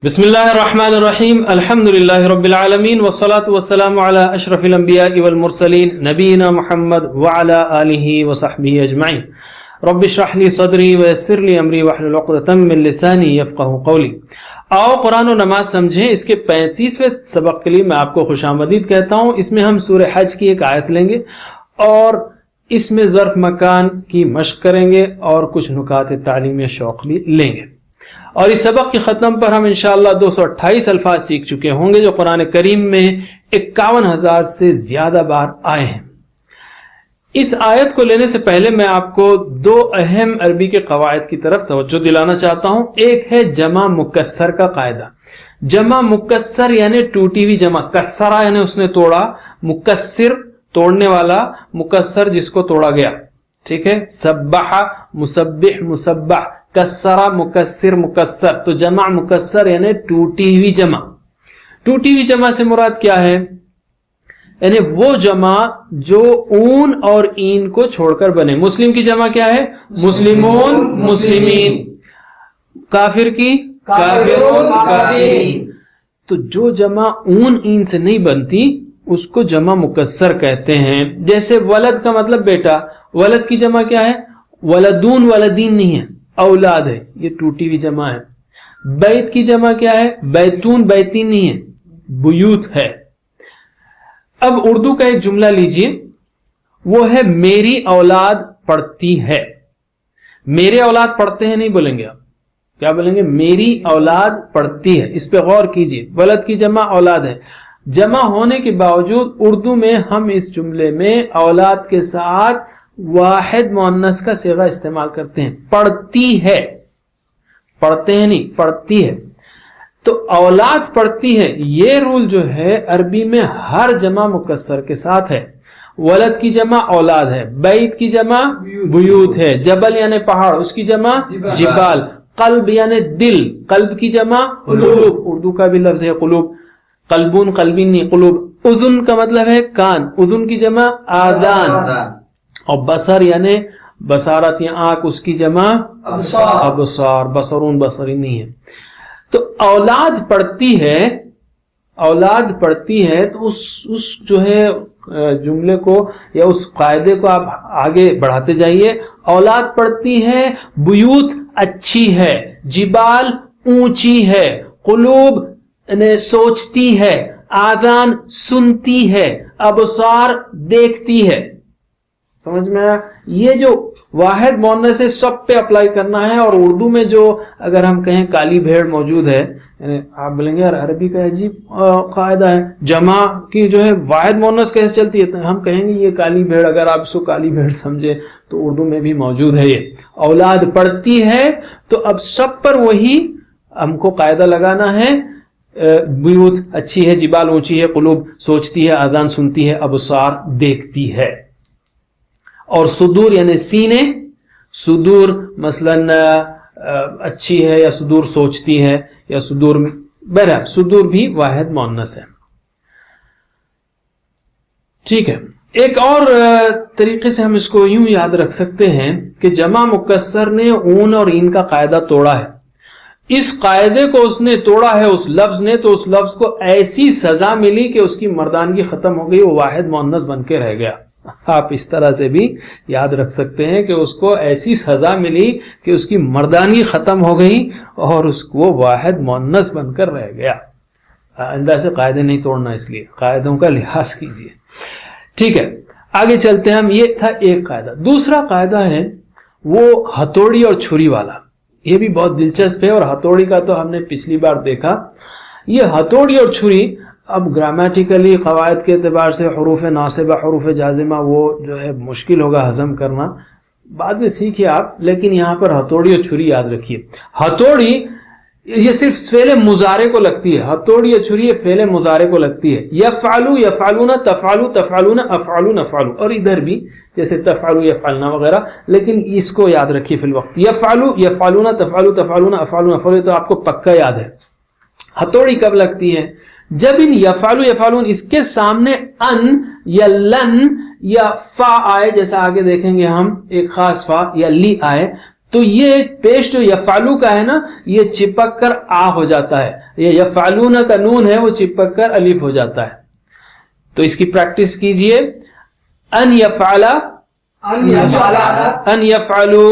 بسم اللہ الرحمن الرحیم الحمد للہ رب العالمین والصلاة والسلام علی اشرف الانبیاء والمرسلین نبینا محمد وعلی آلہ وصحبہ اجمعین رب اشرح لی صدری ویسر لی امری واحلل عقدۃ من لسانی یفقہوا قولی۔ آؤ قرآن و نماز سمجھیں، اس کے 35ویں سبق کے لیے میں آپ کو خوش آمدید کہتا ہوں۔ اس میں ہم سورہ حج کی ایک آیت لیں گے اور اس میں ظرف مکان کی مشق کریں گے اور کچھ نکات تعلیمی شوق بھی لیں گے، اور اس سبق کے ختم پر ہم انشاءاللہ 228 الفاظ سیکھ چکے ہوں گے جو قرآن کریم میں 51,000 سے زیادہ بار آئے ہیں۔ اس آیت کو لینے سے پہلے میں آپ کو دو اہم عربی کے قواعد کی طرف توجہ دلانا چاہتا ہوں۔ ایک ہے جمع مکسر کا قاعدہ۔ جمع مکسر یعنی ٹوٹی ہوئی جمع، کسرہ یعنی اس نے توڑا، مکسر توڑنے والا، مکسر جس کو توڑا گیا، ٹھیک ہے۔ سبح مسبح مسبح، کسرہ مکسر مکسر، تو جمع مکسر یعنی ٹوٹی ہوئی جمع۔ ٹوٹی ہوئی جمع سے مراد کیا ہے؟ یعنی وہ جمع جو اون اور این کو چھوڑ کر بنے۔ مسلم کی جمع کیا ہے؟ مسلمون مسلمین، کافر کی کافرون کافرین۔ تو جو جمع اون این سے نہیں بنتی اس کو جمع مکسر کہتے ہیں۔ جیسے ولد کا مطلب بیٹا، ولد کی جمع کیا ہے؟ ولدون ولدین نہیں ہے، اولاد ہے، یہ ٹوٹی ہوئی جمع ہے۔ بیت کی جمع کیا ہے؟ بیتون بیتین نہیں ہے، بیوت ہے۔ اب اردو کا ایک جملہ لیجئے، وہ ہے میری اولاد پڑھتی ہے۔ میرے اولاد پڑھتے ہیں نہیں بولیں گے آپ، کیا بولیں گے؟ میری اولاد پڑھتی ہے۔ اس پہ غور کیجئے، ولد کی جمع اولاد ہے، جمع ہونے کے باوجود اردو میں ہم اس جملے میں اولاد کے ساتھ واحد مؤنث کا صیغہ استعمال کرتے ہیں، پڑھتی ہے، پڑھتے ہیں نہیں، پڑھتی ہے۔ تو اولاد پڑھتی ہے، یہ رول جو ہے عربی میں ہر جمع مکسر کے ساتھ ہے۔ ولد کی جمع اولاد ہے، بیت کی جمع بیوت ہے، جبل یعنی پہاڑ اس کی جمع جبال، قلب یعنی دل، قلب کی جمع قلوب، اردو کا بھی لفظ ہے قلوب، قلبون قلبین نہیں قلوب۔ اذن کا مطلب ہے کان، اذن کی جمع آذان، اور بصر یعنی بصارت یا آنکھ، اس کی جمع ابصار، بصرون بصرین نہیں ہے۔ تو اولاد پڑھتی ہے، اولاد پڑھتی ہے، تو اس جو ہے جملے کو یا اس قاعدے کو آپ آگے بڑھاتے جائیے۔ اولاد پڑھتی ہے، بیوت اچھی ہے، جبال اونچی ہے، قلوب یعنی سوچتی ہے، آذان سنتی ہے، ابصار دیکھتی ہے۔ سمجھ میں آیا؟ یہ جو واحد مؤنث سے سب پہ اپلائی کرنا ہے۔ اور اردو میں جو اگر ہم کہیں کالی بھیڑ موجود ہے، یعنی آپ بولیں گے یار عربی کا عجیب قاعدہ ہے، جمع کی جو ہے واحد مؤنث کیسے چلتی ہے؟ ہم کہیں گے یہ کالی بھیڑ، اگر آپ اس کو کالی بھیڑ سمجھے تو اردو میں بھی موجود ہے۔ یہ اولاد پڑھتی ہے تو اب سب پر وہی ہم کو قاعدہ لگانا ہے۔ بیوت اچھی ہے، جبال اونچی ہے، قلوب سوچتی ہے، آذان سنتی ہے، ابصار دیکھتی ہے۔ اور صدور یعنی سینے، صدور مثلا اچھی ہے یا صدور سوچتی ہے یا صدور، بہرحال صدور بھی واحد مؤنث ہے، ٹھیک ہے۔ ایک اور طریقے سے ہم اس کو یوں یاد رکھ سکتے ہیں کہ جمع مکسر نے اون اور این کا قاعدہ توڑا ہے۔ اس قاعدے کو اس نے توڑا ہے، اس لفظ نے، تو اس لفظ کو ایسی سزا ملی کہ اس کی مردانگی ختم ہو گئی، وہ واحد مؤنث بن کے رہ گیا۔ آپ اس طرح سے بھی یاد رکھ سکتے ہیں کہ اس کو ایسی سزا ملی کہ اس کی مردانی ختم ہو گئی اور اس کو واحد مؤنث بن کر رہ گیا۔ آئندہ سے قاعدے نہیں توڑنا، اس لیے قاعدوں کا لحاظ کیجیے، ٹھیک ہے۔ آگے چلتے ہیں ہم۔ یہ تھا ایک قاعدہ۔ دوسرا قاعدہ ہے وہ ہتھوڑی اور چھری والا۔ یہ بھی بہت دلچسپ ہے، اور ہتھوڑی کا تو ہم نے پچھلی بار دیکھا۔ یہ ہتھوڑی اور چھری اب گرامیٹیکلی قواعد کے اعتبار سے حروف ناصبہ حروف جازمہ وہ جو ہے مشکل ہوگا ہضم کرنا، بعد میں سیکھیے آپ، لیکن یہاں پر ہتھوڑی اور چھری یاد رکھیے۔ ہتھوڑی یہ صرف فعل مضارع کو لگتی ہے، ہتھوڑی اور چھری یہ فعل مضارع کو لگتی ہے۔ یفعلوا یفعلون، تفعلوا تفعلون، افعلوا نفعلوا، اور ادھر بھی جیسے تفعلوا یفعلنا وغیرہ، لیکن اس کو یاد رکھیے فی الوقت۔ یفعلوا یفعلون، تفعلوا تفعلون، افعلوا نفعلوا، تو آپ کو پکا یاد ہے۔ ہتھوڑی کب لگتی ہے؟ جب ان یفعلوا یفعلون اس کے سامنے ان یا لن یا فا آئے، جیسا آگے دیکھیں گے ہم، ایک خاص فا یا لی آئے، تو یہ پیش جو یفعلو کا ہے نا یہ چپک کر آ ہو جاتا ہے، یہ یفعلون کا نون ہے وہ چپک کر الف ہو جاتا ہے. تو اس کی پریکٹس کیجئے. ان یفعل، ان یفعلوا،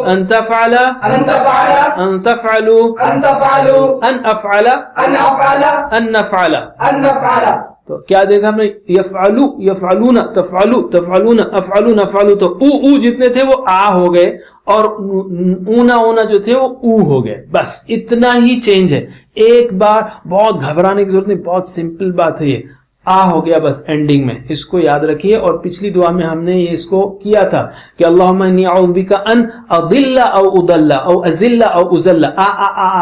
ان تفعل، ان تفعلوا، ان افعل، ان نفعل. تو کیا دیکھا ہم نے؟ یفعلو، یفعلون، تفعلو، تفعلون، افعلو، نفعلو. تو او جتنے تھے وہ آ ہو گئے اور اونا جو تھے وہ او ہو گئے. بس اتنا ہی چینج ہے. ایک بار بہت گھبرانے کی ضرورت نہیں، بہت سمپل بات ہے. یہ آ ہو گیا بس اینڈنگ میں، اس کو یاد رکھیے. اور پچھلی دعا میں ہم نے اس کو کیا تھا کہ اللہم انی اعوذ بک ان اضل او اضل او ازل او ازل. آ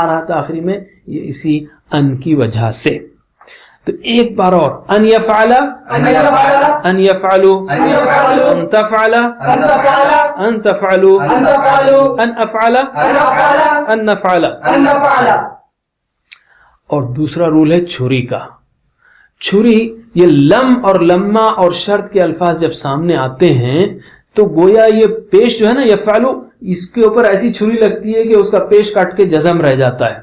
رہا تھا آخری میں، یہ اسی ان کی وجہ سے. تو ایک بار اور، ان یفعل، ان یفعلوا، ان تفعل، ان تفعلوا، ان افعل، ان نفعل. اور دوسرا رول ہے چھری کا. چھری، یہ لم اور لما اور شرط کے الفاظ جب سامنے آتے ہیں تو گویا یہ پیش جو ہے نا یفعلو، اس کے اوپر ایسی چھری لگتی ہے کہ اس کا پیش کاٹ کے جزم رہ جاتا ہے،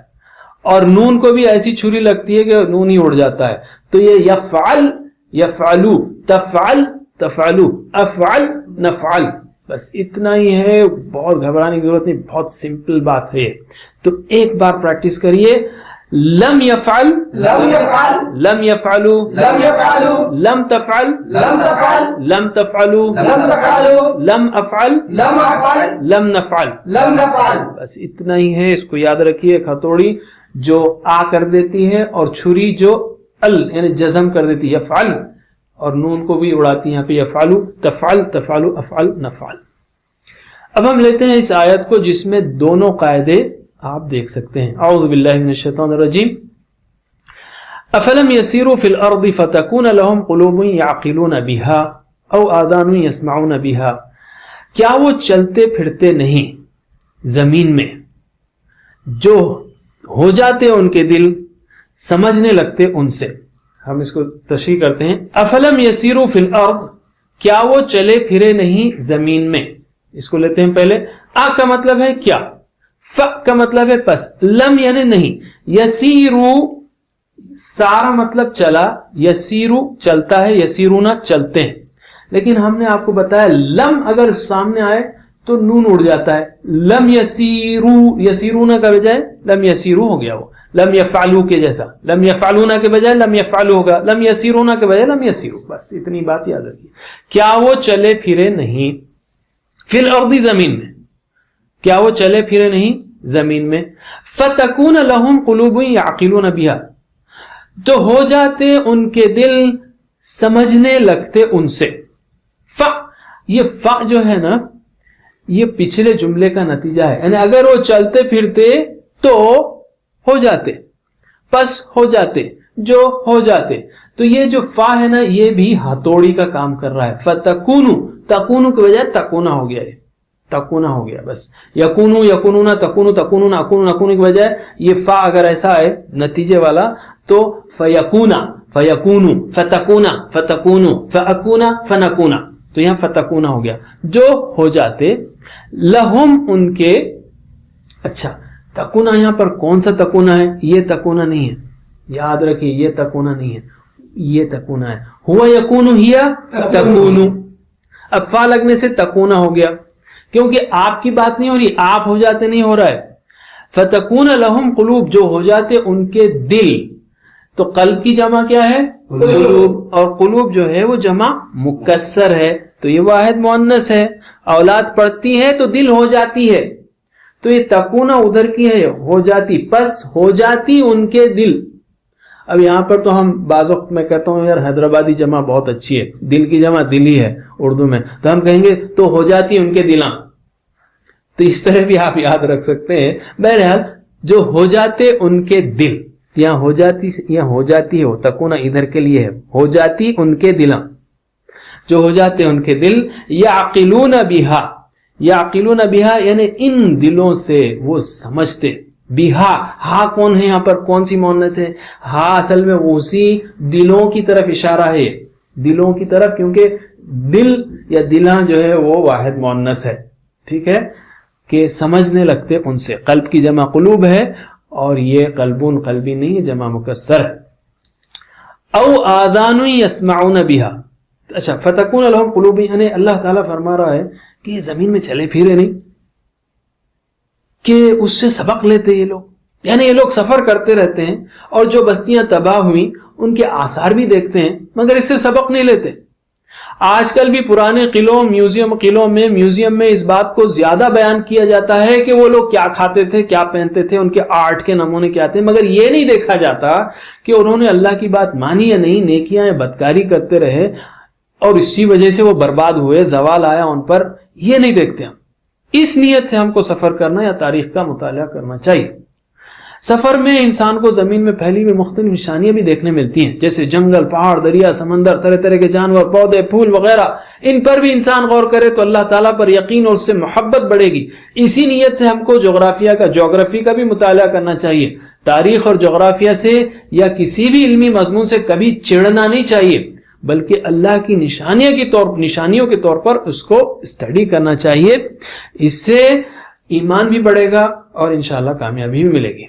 اور نون کو بھی ایسی چھری لگتی ہے کہ نون ہی اڑ جاتا ہے. تو یہ یفعل، یفعلو، تفعل، تفعلو، افعل، نفعل. بس اتنا ہی ہے، بہت گھبرانے کی ضرورت نہیں، بہت سمپل بات ہے. تو ایک بار پریکٹس کریے. لم یفعل، لم یفعل، لم یفعلوا، لم یفعلوا، لم تفعل، لم تفعل، لم تفعلوا، لم تفعلوا، لم افعل، لم افعل، لم نفعل، لم نفعل. بس اتنا ہی ہے، اس کو یاد رکھیے. ہتھوڑی جو آ کر دیتی ہے اور چھری جو ال یعنی جزم کر دیتی ہے یفعل، اور نون کو بھی اڑاتی ہے یہاں پہ یفعلوا، تفعل، تفعلوا، افعل، نفعل. اب ہم لیتے ہیں اس آیت کو جس میں دونوں قاعدے آپ دیکھ سکتے ہیں. اعوذ باللہ من الشیطان الرجیم. افلم یسیروا فی الارض فتکون لهم قلوب یعقلون بها او آذان یسمعون بها. کیا وہ چلتے پھرتے نہیں زمین میں جو ہو جاتے ان کے دل سمجھنے لگتے ان سے. ہم اس کو تشریح کرتے ہیں. افلم یسیروا فی الارض، کیا وہ چلے پھرے نہیں زمین میں. اس کو لیتے ہیں پہلے. آ کا مطلب ہے کیا، ف کا مطلب ہے پس، لم یعنی نہیں، یسیرو سارا مطلب چلا، یسیرو چلتا ہے، یسیرونا چلتے ہیں. لیکن ہم نے آپ کو بتایا لم اگر سامنے آئے تو نون اڑ جاتا ہے. لم یسیرو، یسیرونا کا بجائے لم یسیرو ہو گیا. وہ لم یفعلو کے جیسا، لم یفعلونا کے بجائے لم یفعلو ہوگا، لم یسیرونا کے بجائے لم یسیرو. بس اتنی بات یاد رکھیے. کیا وہ چلے پھرے نہیں فی الارض زمین میں، کیا وہ چلے پھرے نہیں زمین میں. فتکون لہم قلوب یعقلون بها، تو ہو جاتے ان کے دل سمجھنے لگتے ان سے. ف، یہ ف جو ہے نا یہ پچھلے جملے کا نتیجہ ہے. یعنی اگر وہ چلتے پھرتے تو ہو جاتے، پس ہو جاتے، جو ہو جاتے. تو یہ جو فا ہے نا یہ بھی ہتھوڑی کا کام کر رہا ہے. فتکونو، تکونو کے بجائے تکونا ہو گیا، تکونا ہو گیا. بس یکونو، یکونونا، تکونو، تکونونا، اکونو، نکونو کی بجائے یہ فا اگر ایسا ہے نتیجے والا تو فیکونا، فیکونو، فتکونا، فتکونو، فاکونا، فنکونا. تو یہاں فتکونا ہو گیا، جو ہو جاتے. لہم ان کے. اچھا تکونا یہاں پر کون سا تکونا ہے؟ یہ تکونا نہیں ہے، یاد رکھیے یہ تکونا نہیں ہے، یہ تکونا ہے. ہوا یکونو، ہیا تکونو. اب فا لگنے سے تکونا ہو گیا، کیونکہ آپ کی بات نہیں ہو رہی، آپ ہو جاتے نہیں ہو رہا ہے. فتکون لہم قلوب، جو ہو جاتے ان کے دل. تو قلب کی جمع کیا ہے؟ قلوب. اور قلوب جو ہے وہ جمع مکسر ہے، تو یہ واحد مؤنث ہے. اولاد پڑھتی ہے تو دل ہو جاتی ہے. تو یہ تکونا ادھر کی ہے، ہو جاتی، پس ہو جاتی ان کے دل. اب یہاں پر تو ہم بعض وقت میں کہتا ہوں یار حیدرآبادی جمع بہت اچھی ہے، دل کی جمع دل ہی ہے اردو میں، تو ہم کہیں گے تو ہو جاتی ان کے دلاں. تو اس طرح بھی آپ یاد رکھ سکتے ہیں. بہرحال جو ہو جاتے ان کے دل، یہاں ہو جاتی، یہاں ہو جاتی ہے، تکونا ادھر کے لیے ہے، ہو جاتی ان کے دلاں، جو ہو جاتے ان کے دل. یعقلون بہا، یعقلون بہا یعنی ان دلوں سے وہ سمجھتے. بہا، ہا کون ہے یہاں پر، کون سی مؤنث ہے؟ ہا اصل میں اسی دلوں کی طرف اشارہ ہے، دلوں کی طرف، کیونکہ دل یا دلاں جو ہے وہ واحد مؤنث ہے. ٹھیک ہے. کہ سمجھنے لگتے ان سے. قلب کی جمع قلوب ہے اور یہ قلبون قلبی نہیں ہے، جمع مکسر ہے. او آذان یسمعون بها. اچھا فتکون لهم قلوب، یعنی اللہ تعالیٰ فرما رہا ہے کہ یہ زمین میں چلے پھرے نہیں کہ اس سے سبق لیتے یہ لوگ. یعنی یہ لوگ سفر کرتے رہتے ہیں اور جو بستیاں تباہ ہوئیں ان کے آثار بھی دیکھتے ہیں مگر اس سے سبق نہیں لیتے. آج کل بھی پرانے قلعوں میوزیم میں اس بات کو زیادہ بیان کیا جاتا ہے کہ وہ لوگ کیا کھاتے تھے، کیا پہنتے تھے، ان کے آرٹ کے نمونے کیا تھے، مگر یہ نہیں دیکھا جاتا کہ انہوں نے اللہ کی بات مانی یا نہیں، نیکیاں یا بدکاری کرتے رہے اور اسی وجہ سے وہ برباد ہوئے، زوال آیا ان پر. یہ نہیں دیکھتے ہم. اس نیت سے ہم کو سفر کرنا یا تاریخ کا مطالعہ کرنا چاہیے. سفر میں انسان کو زمین میں پھیلی ہوئی مختلف نشانیاں بھی دیکھنے ملتی ہیں، جیسے جنگل، پہاڑ، دریا، سمندر، طرح طرح کے جانور، پودے، پھول وغیرہ. ان پر بھی انسان غور کرے تو اللہ تعالیٰ پر یقین اور اس سے محبت بڑھے گی. اسی نیت سے ہم کو جغرافی کا بھی مطالعہ کرنا چاہیے. تاریخ اور جغرافیہ سے یا کسی بھی علمی مضمون سے کبھی چڑھنا نہیں چاہیے، بلکہ اللہ کی نشانیوں کے طور پر اس کو اسٹڈی کرنا چاہیے. اس سے ایمان بھی بڑھے گا اور انشاءاللہ کامیابی بھی ملے گی.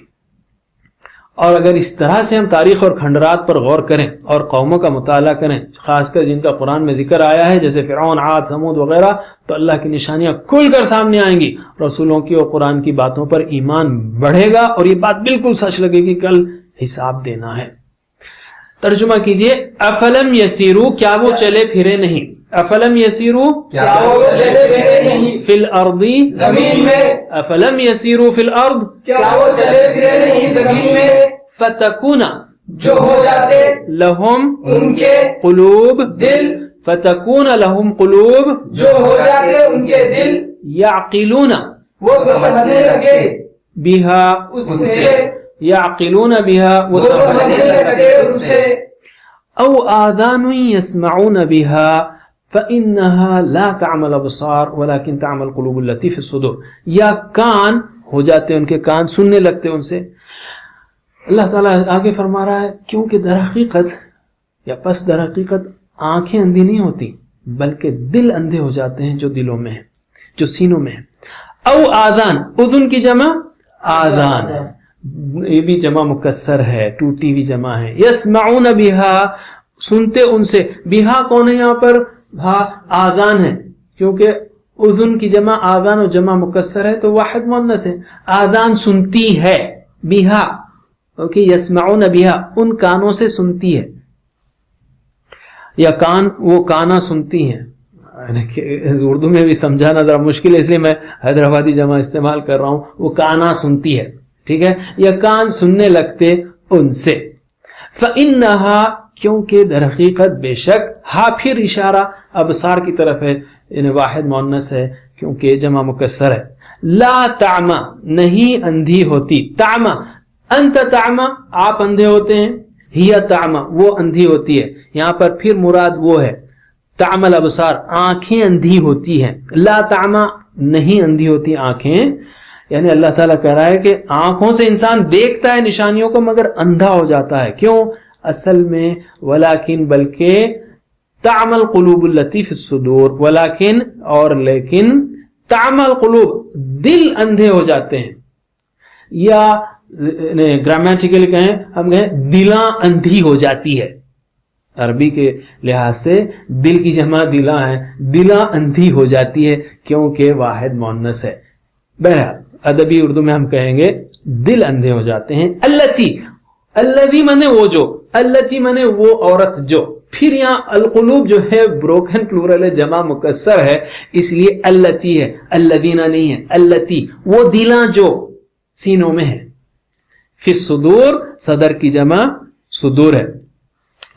اور اگر اس طرح سے ہم تاریخ اور کھنڈرات پر غور کریں اور قوموں کا مطالعہ کریں، خاص کر جن کا قرآن میں ذکر آیا ہے جیسے فرعون، عاد، سمود وغیرہ، تو اللہ کی نشانیاں کھل کر سامنے آئیں گی. رسولوں کی اور قرآن کی باتوں پر ایمان بڑھے گا اور یہ بات بالکل سچ لگے گی کل حساب دینا ہے. ترجمہ کیجئے. افلم یسیرو، کیا وہ چلے پھرے نہیں، افلم یسیرو کیا وہ چلے پھرے نہیں، فی الارض زمین میں، افلم یسیرو فی الارض کیا وہ چلے پھرے نہیں زمین میں، فتکون جو ہو جاتے لہم ان کے قلوب، دل، فتکون لہم قلوب جو ہو جاتے ان کے دل، یعقلون وہ سمجھنے لگے بہا، اس سے، یعقلون بہا، وہ سمجھنے لگے اس سے، او آذان یسمعون بها فإنها لا تعمى الابصار ولكن تعمى القلوب التي في الصدور. یا کان ہو جاتے ان کے کان، سننے لگتے ان سے. اللہ تعالیٰ آگے فرما رہا ہے کیونکہ در حقیقت آنکھیں اندھی نہیں ہوتی بلکہ دل اندھے ہو جاتے ہیں جو دلوں میں ہیں، جو سینوں میں ہیں. او آذان، اذن کی جمع آذان، یہ بھی جمع مکسر ہے، ٹوٹی بھی جمع ہے. یسمعون بها، سنتے ان سے. بہا کون ہے یہاں پر؟ آذان ہے، کیونکہ اذن کی جمع آذان اور جمع مکسر ہے تو واحد مؤنث ہے. آذان سنتی ہے، بہا، اوکے. یسمعون بہا، ان کانوں سے سنتی ہے، یا کان، وہ کانا سنتی ہیں. اردو میں بھی سمجھانا ذرا مشکل ہے اس لیے میں حیدرآبادی جمع استعمال کر رہا ہوں. وہ کانا سنتی ہے، ٹھیک ہے، یا کان سننے لگتے ان سے. فَإِنَّهَا، کیونکہ در حقیقت بے شک، ہا پھر اشارہ ابصار کی طرف ہے، یعنی واحد مؤنث ہے کیونکہ جمع مکسر ہے. لا تعمى، نہیں اندھی ہوتی. تعمى، انت تعمى، آپ اندھے ہوتے ہیں. ہی تعمى، وہ اندھی ہوتی ہے. یہاں پر پھر مراد وہ ہے تعمى الابصار، آنکھیں اندھی ہوتی ہیں. لا تعمى، نہیں اندھی ہوتی آنکھیں. یعنی اللہ تعالیٰ کہہ رہا ہے کہ آنکھوں سے انسان دیکھتا ہے نشانیوں کو مگر اندھا ہو جاتا ہے. کیوں؟ اصل میں ولیکن، بلکہ تعمى القلوب التي في الصدور، ولیکن اور لیکن، تعمى القلوب، دل اندھے ہو جاتے ہیں. یا گرامیٹیکلی کہیں، ہم کہیں دلاں اندھی ہو جاتی ہے. عربی کے لحاظ سے دل کی جمع دلاں ہے، دلاں اندھی ہو جاتی ہے کیونکہ واحد مؤنث ہے. بہرحال ادبی اردو میں ہم کہیں گے دل اندھے ہو جاتے ہیں. الذی منے وہ جو، التی منے وہ عورت جو. پھر یہاں القلوب جو ہے بروکن پلورل ہے، جمع مکسر ہے، اس لیے التی ہے، الذین نہیں ہے. التی، وہ دلاں جو سینوں میں ہے. فی الصدور، صدر کی جمع صدور ہے.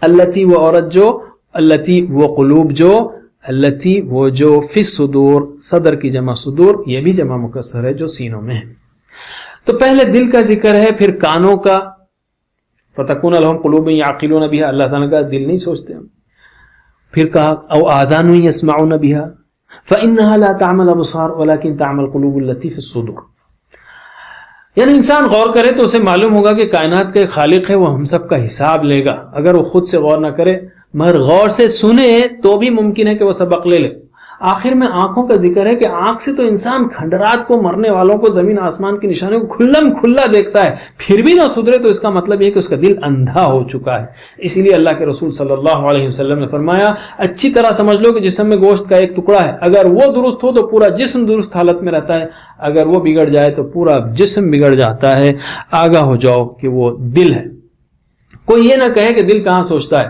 التی وہ عورت جو، التی وہ قلوب جو، التی وہ جو، فی الصدور، صدر کی جمع صدور، یہ بھی جمع مکسر ہے جو سینوں میں ہے. تو پہلے دل کا ذکر ہے، پھر کانوں کا. فتکون لہم قلوب یعقلون بها، اللہ تعالیٰ کا دل نہیں سوچتے ہم. پھر کہا او آذان یسمعون بها فإنها لا تعمى الابصار ولكن تعمى القلوب التي في الصدور. یعنی انسان غور کرے تو اسے معلوم ہوگا کہ کائنات کا خالق ہے، وہ ہم سب کا حساب لے گا. اگر وہ خود سے غور نہ کرے مگر غور سے سنے تو بھی ممکن ہے کہ وہ سبق لے لے. آخر میں آنکھوں کا ذکر ہے کہ آنکھ سے تو انسان کھنڈرات کو، مرنے والوں کو، زمین آسمان کی نشانیوں کو کھلم کھلا دیکھتا ہے، پھر بھی نہ سدھرے تو اس کا مطلب یہ کہ اس کا دل اندھا ہو چکا ہے. اسی لیے اللہ کے رسول صلی اللہ علیہ وسلم نے فرمایا اچھی طرح سمجھ لو کہ جسم میں گوشت کا ایک ٹکڑا ہے، اگر وہ درست ہو تو پورا جسم درست حالت میں رہتا ہے، اگر وہ بگڑ جائے تو پورا جسم بگڑ جاتا ہے. آگاہ ہو جاؤ کہ وہ دل ہے. کوئی یہ نہ کہے کہ دل کہاں سوچتا ہے.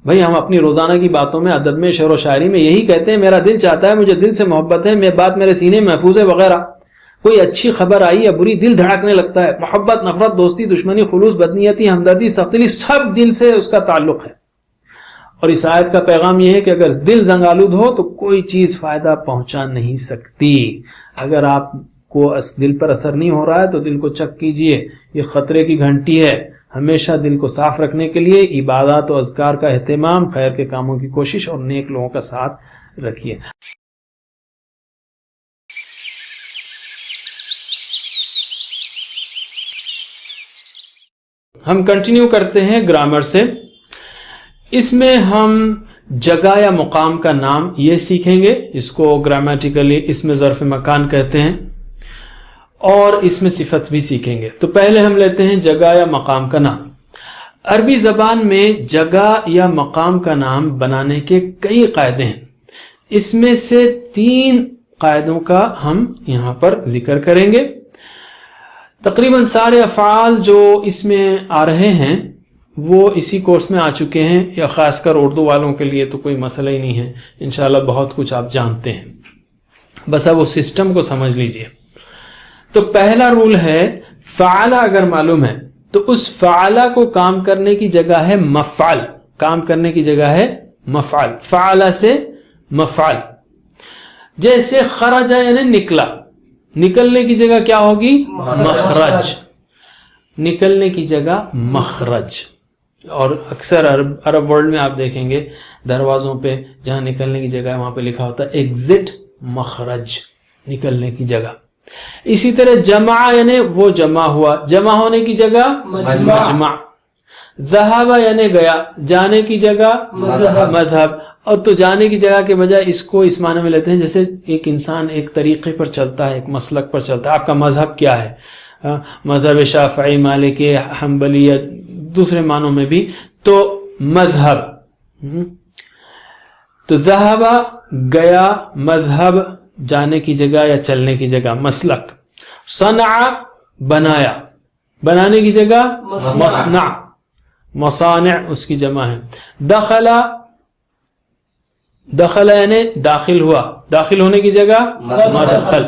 بھئی ہم اپنی روزانہ کی باتوں میں، ادب میں، شعر و شاعری میں یہی کہتے ہیں میرا دل چاہتا ہے، مجھے دل سے محبت ہے، بات میرے سینے میں محفوظ ہے وغیرہ. کوئی اچھی خبر آئی یا بری، دل دھڑکنے لگتا ہے. محبت، نفرت، دوستی، دشمنی، خلوص، بدنیتی، ہمدردی، سختگی، سب دل سے اس کا تعلق ہے. اور اس آیت کا پیغام یہ ہے کہ اگر دل زنگ آلود ہو تو کوئی چیز فائدہ پہنچا نہیں سکتی. اگر آپ کو دل پر اثر نہیں ہو رہا ہے تو دل کو چیک کیجئے، یہ خطرے کی گھنٹی ہے. ہمیشہ دل کو صاف رکھنے کے لیے عبادات و اذکار کا اہتمام، خیر کے کاموں کی کوشش اور نیک لوگوں کا ساتھ رکھیے. ہم کنٹینیو کرتے ہیں گرامر سے. اس میں ہم جگہ یا مقام کا نام یہ سیکھیں گے، اس کو گرامیٹیکلی اس میں ظرف مکان کہتے ہیں، اور اس میں صفت بھی سیکھیں گے. تو پہلے ہم لیتے ہیں جگہ یا مقام کا نام. عربی زبان میں جگہ یا مقام کا نام بنانے کے کئی قاعدے ہیں. اس میں سے 3 قاعدوں کا ہم یہاں پر ذکر کریں گے. تقریباً سارے افعال جو اس میں آ رہے ہیں وہ اسی کورس میں آ چکے ہیں، یا خاص کر اردو والوں کے لیے تو کوئی مسئلہ ہی نہیں ہے. انشاءاللہ بہت کچھ آپ جانتے ہیں، بس اب اس سسٹم کو سمجھ لیجئے. تو پہلا رول ہے فعل اگر معلوم ہے تو اس فعل کو کام کرنے کی جگہ ہے مفعل. کام کرنے کی جگہ ہے مفعل. فعل سے مفعل. جیسے خرج یعنی نکلا، نکلنے کی جگہ کیا ہوگی؟ مخرج. نکلنے کی جگہ مخرج. اور اکثر عرب ورلڈ میں آپ دیکھیں گے دروازوں پہ جہاں نکلنے کی جگہ ہے وہاں پہ لکھا ہوتا ہے ایگزٹ مخرج، نکلنے کی جگہ. اسی طرح جمع یعنی وہ جمع ہوا، جمع ہونے کی جگہ مجمع. ذہب یعنی گیا، جانے کی جگہ مذہب. اور تو جانے کی جگہ کے بجائے اس کو اس معنی میں لیتے ہیں جیسے ایک انسان ایک طریقے پر چلتا ہے، ایک مسلک پر چلتا ہے. آپ کا مذہب کیا ہے؟ مذہب شافعی، مالکی، حنبلی، دوسرے معنوں میں بھی تو مذہب. تو ذہب گیا، مذہب جانے کی جگہ یا چلنے کی جگہ مسلک. صنع بنایا، بنانے کی جگہ مصنع. مصانع اس کی جمع ہے. دخل یعنی داخل ہوا، داخل ہونے کی جگہ مدخل.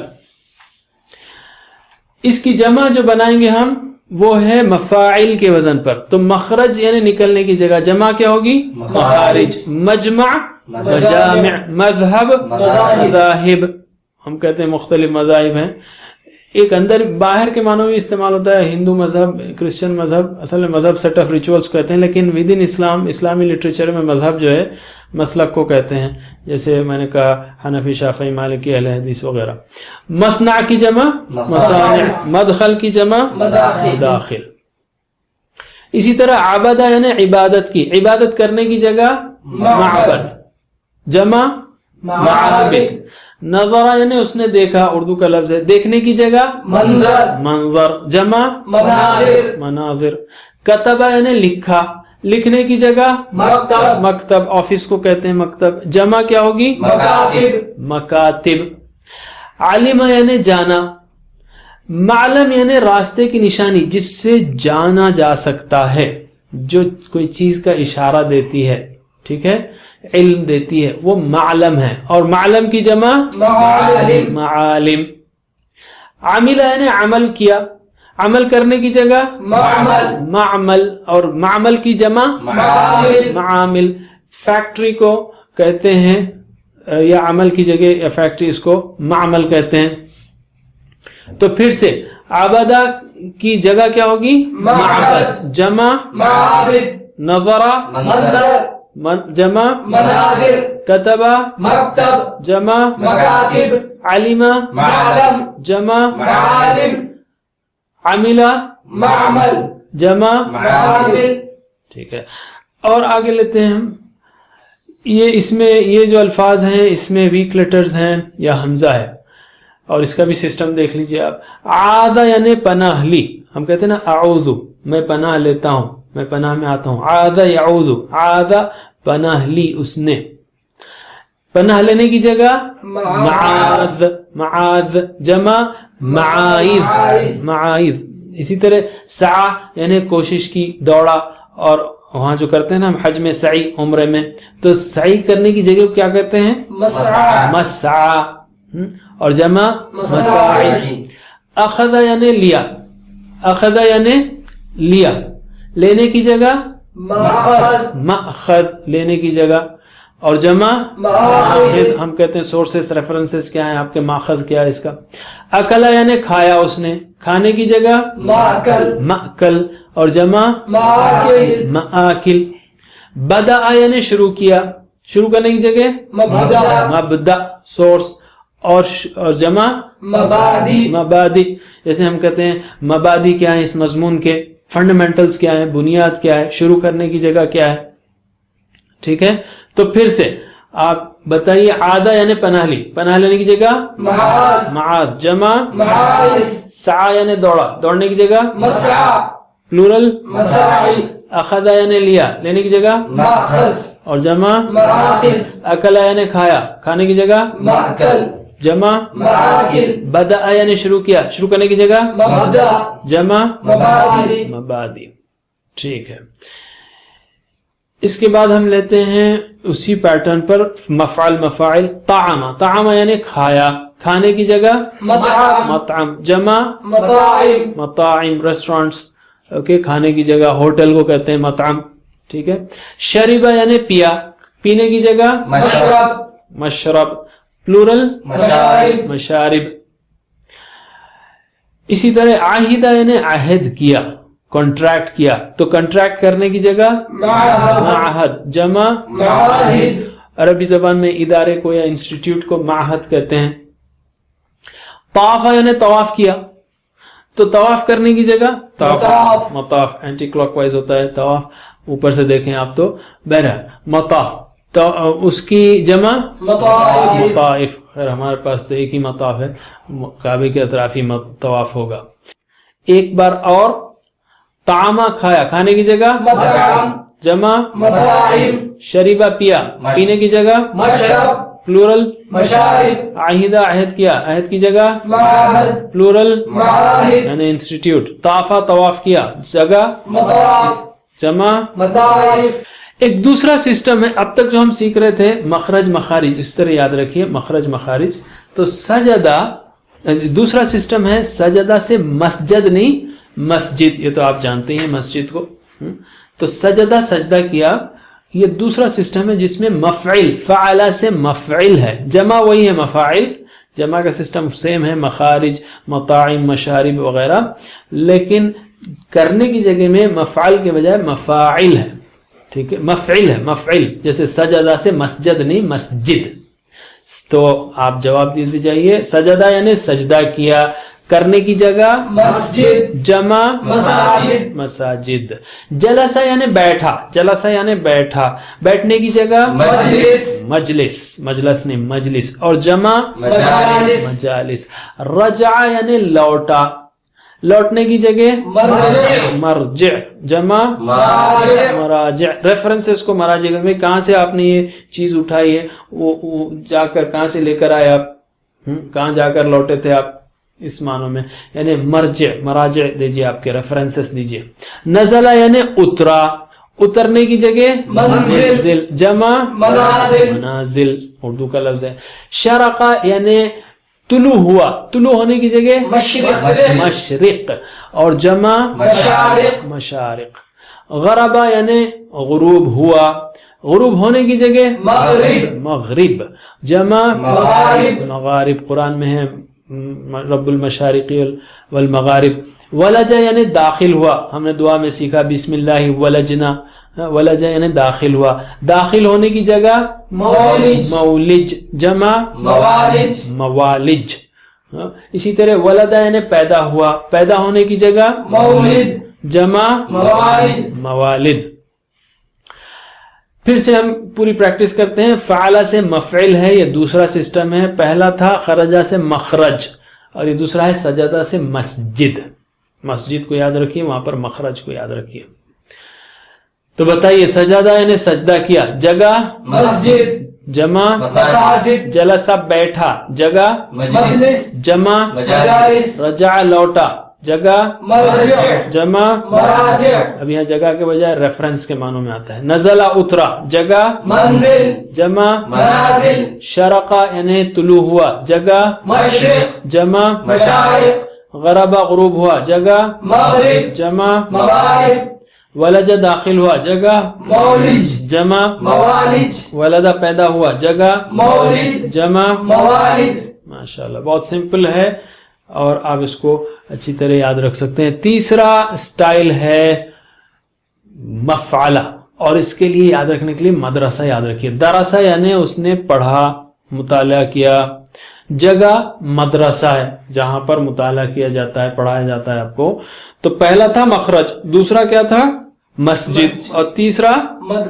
اس کی جمع جو بنائیں گے ہم وہ ہے مفاعل کے وزن پر. تو مخرج یعنی نکلنے کی جگہ، جمع کیا ہوگی؟ مخارج. مجمع مجامع. مذہب مذاہب. ہم کہتے ہیں مختلف مذاہب ہیں، ایک اندر باہر کے معنوں میں استعمال ہوتا ہے. ہندو مذہب، کرسچن مذہب، اصل میں مذہب سیٹ آف ریچولز کہتے ہیں، لیکن ود ان اسلام، اسلامی لٹریچر میں مذہب جو ہے مسلک کو کہتے ہیں، جیسے میں نے کہا حنفی، شافعی، مالکی، اہل حدیث وغیرہ. مصنع کی جمع مصانع. مدخل کی جمع مداخل. اسی طرح عبادہ یعنی عبادت کی، عبادت کرنے کی جگہ معبد. جمع معابد. نظر یعنی اس نے دیکھا، اردو کا لفظ ہے، دیکھنے کی جگہ منظر. منظر. جمع مناظر. مناظر. کتبہ یعنی لکھا، لکھنے کی جگہ مکتب. مکتب آفس کو کہتے ہیں مکتب. جمع کیا ہوگی؟ مکاتب. مکاتب. علم یعنی جانا. معلم یعنی راستے کی نشانی، جس سے جانا جا سکتا ہے، جو کوئی چیز کا اشارہ دیتی ہے، ٹھیک ہے، علم دیتی ہے، وہ معلم ہے. اور معلم کی جمع معالم. معالم. عامل یعنی عمل کیا، عمل کرنے کی جگہ معمل. معمل. اور معمل کی جمع معامل. معامل. فیکٹری کو کہتے ہیں، یا عمل کی جگہ یا فیکٹری اس کو معمل کہتے ہیں. تو پھر سے عبادہ کی جگہ کیا ہوگی؟ معبد. جمع معابد. نظر منظر. جمع مناظر. کتبہ مکتب. جمع مکاتب. علم معلم. جمع معالم. عمل معمل. جمع معامل. ٹھیک ہے. اور آگے لیتے ہیں ہم یہ اس میں یہ جو الفاظ ہیں اس میں ویک لیٹرز ہیں یا حمزہ ہے، اور اس کا بھی سسٹم دیکھ لیجئے آپ. عاد یعنی پناہ لی، ہم کہتے ہیں نا اعوذ، میں پناہ لیتا ہوں، میں پناہ میں آتا ہوں. عاد یعوذ، عاد پناہ لی اس نے. پناہ لینے کی جگہ معاذ، معاذ جمع معاذ، معاذ. اسی طرح سعی یعنی کوشش کی، دوڑا. اور وہاں جو کرتے ہیں نا ہم حج میں سعی، عمرے میں، تو سعی کرنے کی جگہ کیا کہتے ہیں؟ مسعى، مسعى. اور جمع مساعی. اخذ یعنی لیا، اخذ یعنی لیا، لینے کی جگہ مأخذ، مأخذ، لینے کی جگہ. اور جمع مآخذ. ہم کہتے ہیں سورسز ریفرنسز کیا ہیں آپ کے، ماخذ کیا ہے اس کا. اکلا یعنی کھایا اس نے، کھانے کی جگہ مأکل، مأکل. اور جمع مآکل، مآکل. بدأ یعنی شروع کیا، شروع کرنے کی جگہ مبدأ، مبدأ سورس. اور جمع مبادی، مبادی. جیسے ہم کہتے ہیں مبادی کیا ہے اس مضمون کے، فنڈامنٹلز کیا ہے، بنیاد کیا ہے، شروع کرنے کی جگہ کیا ہے. ٹھیک ہے، تو پھر سے آپ بتائیے. عادہ یعنی پناہ لی، پناہ لینے کی جگہ معاذ، معاذ. جمع معاذ، سعی یعنی دوڑا، دوڑنے کی جگہ مسعى، پلورل. مساعی، اخذ یعنی لیا، لینے کی جگہ. مأخذ، اور جمع مآخذ، اکلا یعنی کھایا، کھانے کی جگہ مأکل، جمع. مآکل، بدأ یعنی شروع کیا، شروع کرنے کی جگہ مبدأ، جمع مبادی. مبادی. ٹھیک ہے. اس کے بعد ہم لیتے ہیں اسی پیٹرن پر مفعل مفاعل. طعم، طعم یعنی کھایا، کھانے کی جگہ مطعم، مطعم. جمع مطاعم، مطاعم ریسٹورانٹس. اوکے، کھانے کی جگہ ہوٹل کو کہتے ہیں مطعم. ٹھیک ہے. شربہ یعنی پیا، پینے کی جگہ مشرب، مشرب پلورل مشارب، مشارب. اسی طرح عاہدہ یعنی عہد کیا، کانٹریکٹ کیا، تو کانٹریکٹ کرنے کی جگہ معہد، معہد. جمع معاہد، عربی زبان میں ادارے کو یا انسٹیٹیوٹ کو معہد کہتے ہیں. طاف یعنی طواف کیا، تو طواف کرنے کی جگہ مطاف. مطاف اینٹی کلاک وائز ہوتا ہے طواف، اوپر سے دیکھیں آپ تو بہرحال مطاف. تو اس کی جمع مطائف، مطائف. خیر ہمارے پاس تو ایک ہی مطاف ہے، کعبے کے اطراف ہی طواف ہوگا. ایک بار اور طعامہ کھایا، کھانے کی جگہ مطعم، جمع مطاعم، شریبہ پیا، پینے کی جگہ مشرب، پلورل مشارب، عہدہ عہد کیا، عہد کی جگہ معہد، پلورل معاہد، یعنی انسٹیٹیوٹ. طافہ طواف کیا، جگہ مطاف، جمع. مطائف. ایک دوسرا سسٹم ہے، اب تک جو ہم سیکھ رہے تھے مخرج مخارج، اس طرح یاد رکھیے مخرج مخارج. تو سجدہ دوسرا سسٹم ہے، سجدہ سے مسجد نہیں مسجد، یہ تو آپ جانتے ہیں مسجد کو. تو سجدہ سجدہ کیا، یہ دوسرا سسٹم ہے جس میں مفعل، فعل سے مفعل ہے، جمع وہی ہے مفاعل، جمع کا سسٹم سیم ہے، مخارج مطاعم مشارب وغیرہ، لیکن کرنے کی جگہ میں مفعل کے بجائے مفاعل ہے. ٹھیک ہے، مفعل ہے، مفعل. جیسے سجدہ سے مسجد نہیں مسجد. تو آپ جواب دے دیجئے. سجدہ یعنی سجدہ کیا، کرنے کی جگہ مسجد، جمع مساجد، مساجد. جلسہ یعنی بیٹھا، جلسہ یعنی بیٹھا، بیٹھنے کی جگہ مجلس، مجلس، مجلس نہیں مجلس. اور جمع مجالس، مجالس. رجع یعنی لوٹا، لوٹنے کی جگہ مرجع، مرجع. جمع مراجع. مراجع. ریفرنسز کو مراجع میں کہاں سے آپ نے یہ چیز اٹھائی ہے، وہ جا کر کہاں سے لے کر آئے آپ، کہاں جا کر لوٹے تھے آپ، اس معنوں میں. یعنی مرجع، مراجع دیجئے، آپ کے ریفرنسز دیجئے. نزلہ یعنی اترا، اترنے کی جگہ منزل، جمع منازل، منازل اردو کا لفظ ہے. شرقہ یعنی طلوع ہوا، طلوع ہونے کی جگہ مشرق، مشرق. اور جمع مشارق، مشارق. غربہ یعنی غروب ہوا، غروب ہونے کی جگہ مغرب، مغرب. جمع مغارب. مغارب. قرآن میں ہے رب المشارق والمغارب. ولجا یعنی داخل ہوا، ہم نے دعا میں سیکھا بسم اللہ ولجنا. ولجا یعنی داخل ہوا، داخل ہونے کی جگہ مولج، مولج. جمع موالج، موالج. اسی طرح ولدہ یعنی پیدا ہوا، پیدا ہونے کی جگہ مولد، جمع موالد. موالد. پھر سے ہم پوری پریکٹس کرتے ہیں. فعلا سے مفعل ہے، یہ دوسرا سسٹم ہے. پہلا تھا خرجہ سے مخرج، اور یہ دوسرا ہے سجدہ سے مسجد. مسجد کو یاد رکھیے، وہاں پر مخرج کو یاد رکھیے. تو بتائیے، سجدہ یعنی سجدہ کیا، جگہ مسجد، جمع مساجد، جلسہ بیٹھا، جگہ مجلس، جمع مجالس، رجع لوٹا، جگہ مرجع، جمع. مراجع، اب یہاں جگہ کے بجائے ریفرنس کے معنوں میں آتا ہے. نزلہ اترا، جگہ منزل، جمع منازل، شرقہ یعنی طلوع ہوا، جگہ مشرق، جمع مشارق، غربہ غروب ہوا، جگہ مغرب، جمع مغارب، ولج داخل ہوا، جگہ مولج، جمع موالج، ولدہ پیدا ہوا، جگہ مولد، جمع. موالد. ماشاءاللہ، بہت سمپل ہے اور آپ اس کو اچھی طرح یاد رکھ سکتے ہیں. تیسرا سٹائل ہے مفعلہ، اور اس کے لیے یاد رکھنے کے لیے مدرسہ یاد رکھیے. درسہ یعنی اس نے پڑھا، مطالعہ کیا. جگہ مدرسہ ہے جہاں پر مطالعہ کیا جاتا ہے، پڑھایا جاتا ہے آپ کو. تو پہلا تھا مخرج، دوسرا کیا تھا مسجد، اور تیسرا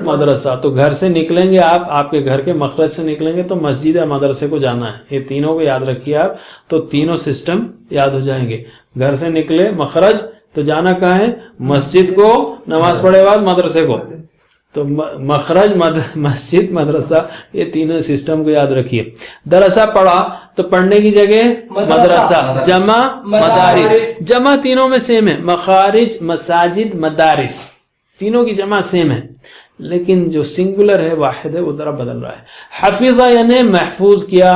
مدرسہ. تو گھر سے نکلیں گے آپ کے گھر کے مخرج سے نکلیں گے تو مسجد یا مدرسے کو جانا ہے. یہ تینوں کو یاد رکھیے آپ، تو تینوں سسٹم یاد ہو جائیں گے. گھر سے نکلے مخرج تو جانا کہاں ہے، مسجد کو، نماز پڑھے بعد مدرسے کو. تو مخرج مسجد مدرسہ، یہ تینوں سسٹم کو یاد رکھیے. درسہ پڑھا تو پڑھنے کی جگہ مدرسہ، جمع مدارس. جمع تینوں میں سیم ہے، مخارج مساجد مدارس، تینوں کی جمع سیم ہے، لیکن جو سنگولر ہے واحد ہے وہ ذرا بدل رہا ہے. حفظہ یعنی محفوظ کیا،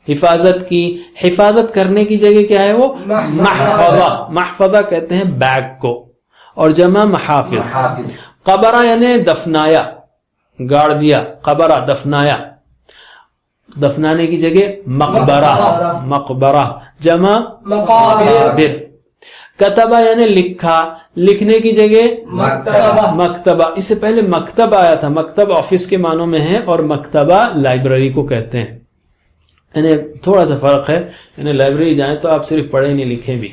حفاظت کی. حفاظت کرنے کی جگہ کیا ہے وہ محفظہ. محفظہ کہتے ہیں بیگ کو، اور جمع محافظ. قبرہ یعنی دفنایا، گاڑ دیا. قبرہ دفنایا، دفنانے کی جگہ مقبرہ. مقبرہ جمع مقابر. کتبہ یعنی لکھا، لکھنے کی جگہ مکتبہ. مکتبہ. اس سے پہلے مکتب آیا تھا، مکتب آفس کے معنوں میں ہے، اور مکتبہ لائبریری کو کہتے ہیں. یعنی تھوڑا سا فرق ہے، یعنی لائبریری جائیں تو آپ صرف پڑھیں نہیں لکھیں بھی،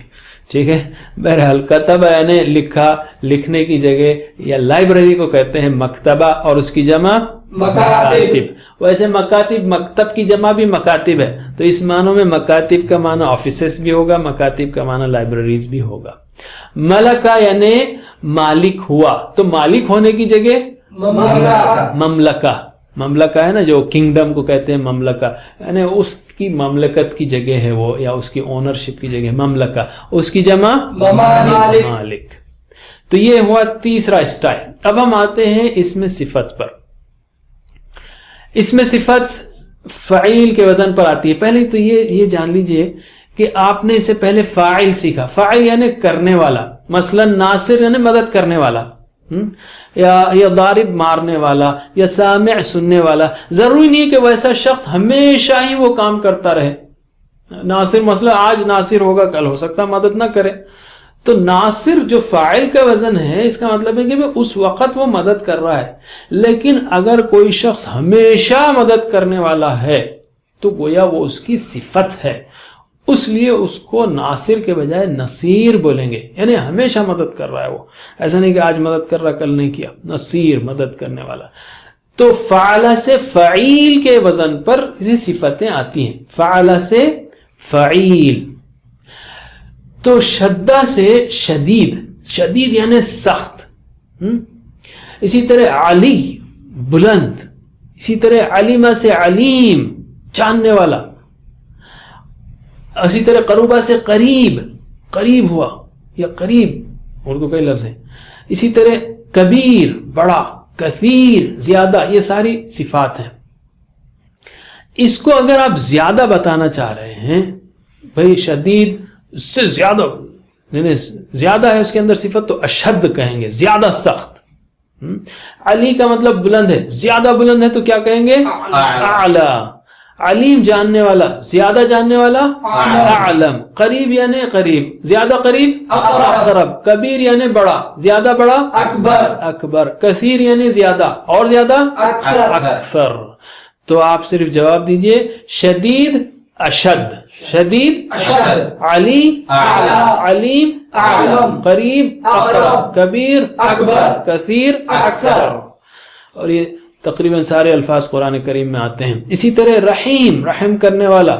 ٹھیک ہے. بہرحال کتبہ یعنی لکھا، لکھنے کی جگہ یا لائبریری کو کہتے ہیں مکتبہ، اور اس کی جمع مکاتب. ویسے مکاتب، مکتب کی جمع بھی مکاتب ہے، تو اس معنوں میں مکاتب کا معنی آفیسز بھی ہوگا، مکاتب کا معنی لائبریریز بھی ہوگا. ملکہ یعنی مالک ہوا، تو مالک ہونے کی جگہ مملکہ. مملکہ ہے نا، جو کنگڈم کو کہتے ہیں مملکہ، یعنی اس کی مملکت کی جگہ ہے وہ، یا اس کی اونرشپ کی جگہ مملکہ. اس کی جمع مالک. تو یہ ہوا تیسرا اسٹائل. اب ہم آتے ہیں اس میں صفت پر. اس میں صفت فعیل کے وزن پر آتی ہے. پہلے تو یہ جان لیجئے کہ آپ نے اسے پہلے فاعل سیکھا. فاعل یعنی کرنے والا، مثلا ناصر یعنی مدد کرنے والا، یا ضارب مارنے والا، یا سامع سننے والا. ضروری نہیں کہ ویسا شخص ہمیشہ ہی وہ کام کرتا رہے. ناصر مثلا آج ناصر ہوگا، کل ہو سکتا مدد نہ کرے. تو ناصر جو فاعل کا وزن ہے، اس کا مطلب ہے کہ اس وقت وہ مدد کر رہا ہے. لیکن اگر کوئی شخص ہمیشہ مدد کرنے والا ہے تو گویا وہ اس کی صفت ہے، اس لیے اس کو ناصر کے بجائے نصیر بولیں گے. یعنی ہمیشہ مدد کر رہا ہے وہ، ایسا نہیں کہ آج مدد کر رہا کل نہیں کیا. نصیر مدد کرنے والا. تو فعل سے فعیل کے وزن پر یہ صفتیں آتی ہیں. فعل سے فعیل. تو شدہ سے شدید، شدید یعنی سخت. اسی طرح علی بلند، اسی طرح علمہ سے علیم جاننے والا. اسی طرح قربہ سے قریب، قریب ہوا یا قریب، اردو کے لفظ ہیں. اسی طرح کبیر بڑا، کثیر زیادہ، یہ ساری صفات ہیں. اس کو اگر آپ زیادہ بتانا چاہ رہے ہیں، بھئی شدید اس سے زیادہ، یعنی زیادہ ہے اس کے اندر صفت، تو اشد کہیں گے، زیادہ سخت. علی کا مطلب بلند ہے، زیادہ بلند ہے تو کیا کہیں گے؟ اعلی. علیم جاننے والا، زیادہ جاننے والا اعلم. قریب یعنی قریب، زیادہ قریب اقرب. کبیر یعنی بڑا، زیادہ بڑا اکبر. کثیر یعنی زیادہ، اور زیادہ اکثر. تو آپ صرف جواب دیجئے شدید اشد، شدید اشد، علی اعلی، علیم اعلم، قریب اقرب، کبیر اکبر، کثیر اکثر. اور یہ تقریباً سارے الفاظ قرآن کریم میں آتے ہیں. اسی طرح رحیم، رحم کرنے والا،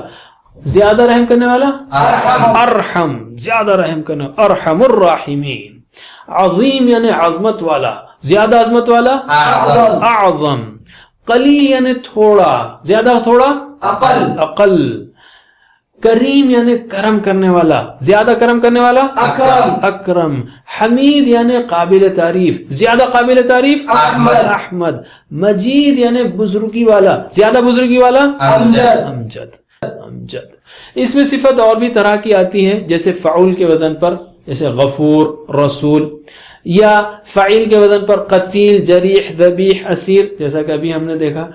زیادہ رحم کرنے والا ارحم، زیادہ رحم کرنے والا، ارحم الراحمین. عظیم یعنی عظمت والا، زیادہ عظمت والا اعظم. قلیل یعنی تھوڑا، زیادہ تھوڑا اقل. اقل. کریم یعنی کرم کرنے والا، زیادہ کرم کرنے والا اکرم. اکرم. حمید یعنی قابل تعریف، زیادہ قابل تعریف احمد. احمد. مجید یعنی بزرگی والا، زیادہ بزرگی والا امجد. امجد. امجد. اس میں صفت اور بھی طرح کی آتی ہے، جیسے فعول کے وزن پر، جیسے غفور، رسول، یا فعیل کے وزن پر قتیل، جریح، ذبیح، اسیر، جیسا کہ ابھی ہم نے دیکھا.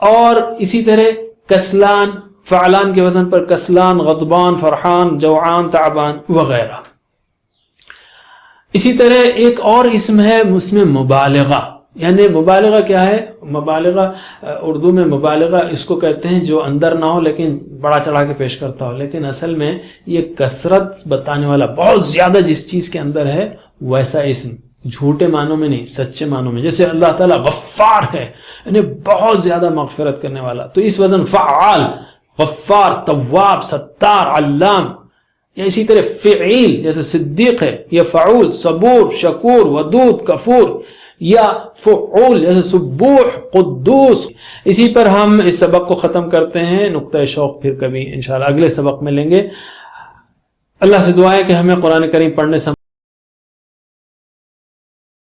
اور اسی طرح کسلان، فعلان کے وزن پر کسلان، غضبان، فرحان، جوعان، تعبان وغیرہ. اسی طرح ایک اور اسم ہے اس میں مبالغہ. یعنی مبالغہ کیا ہے؟ مبالغہ اردو میں مبالغہ اس کو کہتے ہیں جو اندر نہ ہو لیکن بڑا چڑھا کے پیش کرتا ہو، لیکن اصل میں یہ کثرت بتانے والا، بہت زیادہ جس چیز کے اندر ہے ویسا اسم، جھوٹے معنوں میں نہیں، سچے معنوں میں. جیسے اللہ تعالیٰ غفار ہے، یعنی بہت زیادہ مغفرت کرنے والا، تو اس وزن فعال، غفار، تواب، ستار، علام. یا اسی طرح فعیل جیسے صدیق ہے، یا فعول صبور، شکور، ودود، کفور. یا فعول جیسے سبوح، قدوس. اسی پر ہم اس سبق کو ختم کرتے ہیں. نقطہ شوق پھر کبھی انشاءاللہ اگلے سبق میں لیں گے. اللہ سے دعا ہے کہ ہمیں قرآن کریم پڑھنے سے